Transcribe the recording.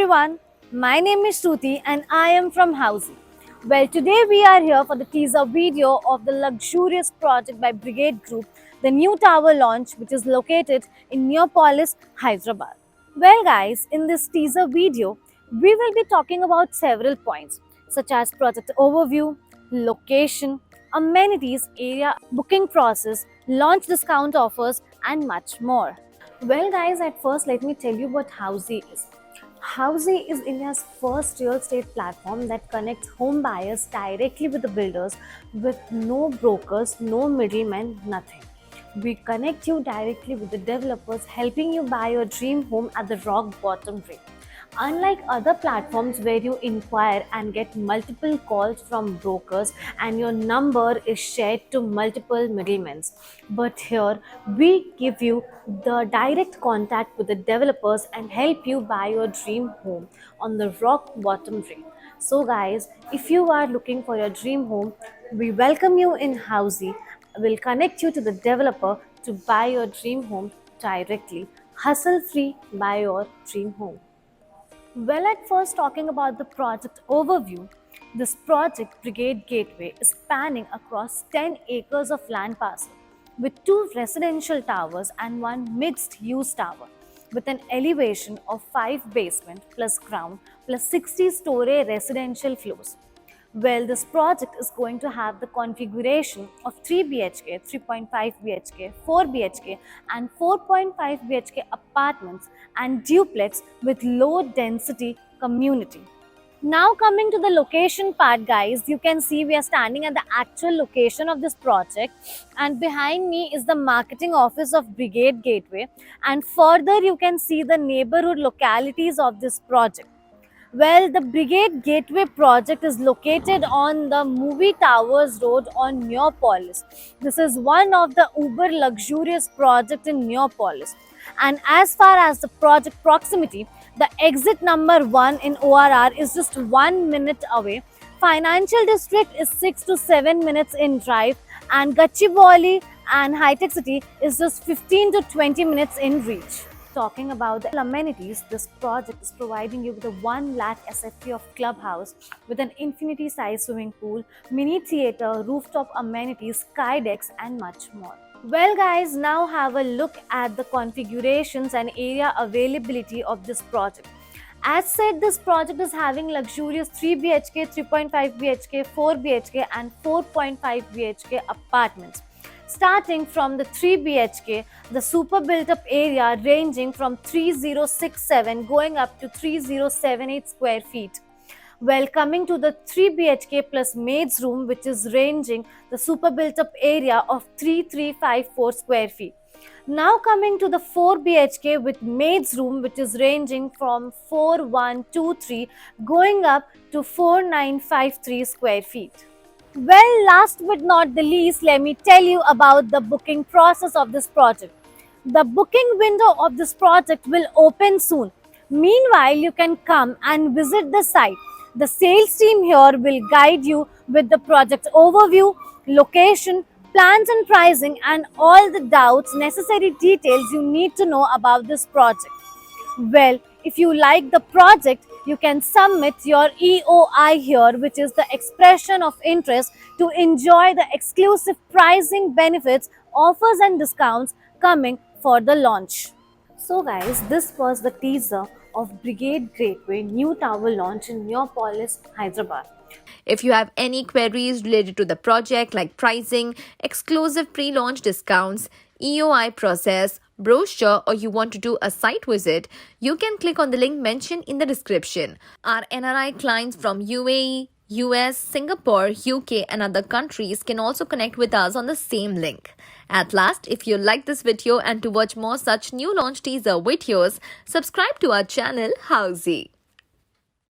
everyone, my name is Shruti and I am from Housing. Well, today we are here for the teaser video of the luxurious project by Brigade Group, the new tower launch which is located in Neopolis, Hyderabad. Well guys, in this teaser video, we will be talking about several points such as project overview, location, amenities, area booking process, launch discount offers and much more. Well guys, at first let me tell you what Housey is. Housey is India's first real estate platform that connects home buyers directly with the builders with no brokers, no middlemen, nothing. We connect you directly with the developers, helping you buy your dream home at the rock bottom rate. Unlike other platforms where you inquire and get multiple calls from brokers and your number is shared to multiple middlemen, but here we give you the direct contact with the developers and help you buy your dream home on the rock bottom rate. So guys, if you are looking for your dream home, we welcome you in Housey. We'll connect you to the developer to buy your dream home directly. Hustle free, buy your dream home. Well, at first, talking about the project overview, this project, Brigade Gateway, is spanning across 10 acres of land parcel with 2 residential towers and 1 mixed use tower with an elevation of 5 basement plus ground plus 60-story residential floors. Well, this project is going to have the configuration of 3 BHK, 3.5 BHK, 4 BHK and 4.5 BHK apartments and duplex with low density community. Now coming to the location part guys, you can see we are standing at the actual location of this project and behind me is the marketing office of Brigade Gateway and further you can see the neighborhood localities of this project. Well, the Brigade Gateway project is located on the Movie Towers Road on Neopolis. This is one of the uber luxurious project in Neopolis. And as far as the project proximity, the exit number 1 in ORR is just 1 minute away. Financial district is 6 to 7 minutes in drive and Gachibowli and High Tech City is just 15 to 20 minutes in reach. Talking about the amenities, this project is providing you with a 1 lakh SFT of clubhouse with an infinity size swimming pool, mini theatre, rooftop amenities, sky decks and much more. Well guys, now have a look at the configurations and area availability of this project. As said, this project is having luxurious 3 BHK, 3.5 BHK, 4 BHK and 4.5 BHK apartments. Starting from the 3 BHK, the super built up area ranging from 3067 going up to 3078 square feet. Well, coming to the 3 BHK plus maid's room which is ranging the super built up area of 3354 square feet. Now coming to the 4 BHK with maid's room which is ranging from 4123 going up to 4953 square feet. Well, last but not the least, let me tell you about the booking process of this project. The booking window of this project will open soon. Meanwhile, you can come and visit the site. The sales team here will guide you with the project overview, location, plans and pricing and all the doubts, necessary details you need to know about this project. Well, if you like the project, you can submit your EOI here, which is the expression of interest to enjoy the exclusive pricing benefits, offers and discounts coming for the launch. So guys, this was the teaser of Brigade Gateway new tower launch in Neopolis, Hyderabad. If you have any queries related to the project like pricing, exclusive pre-launch discounts, EOI process, brochure or you want to do a site visit, you can click on the link mentioned in the description. Our NRI clients from UAE, US, Singapore, UK and other countries can also connect with us on the same link. At last, if you like this video and to watch more such new launch teaser videos, subscribe to our channel Housey.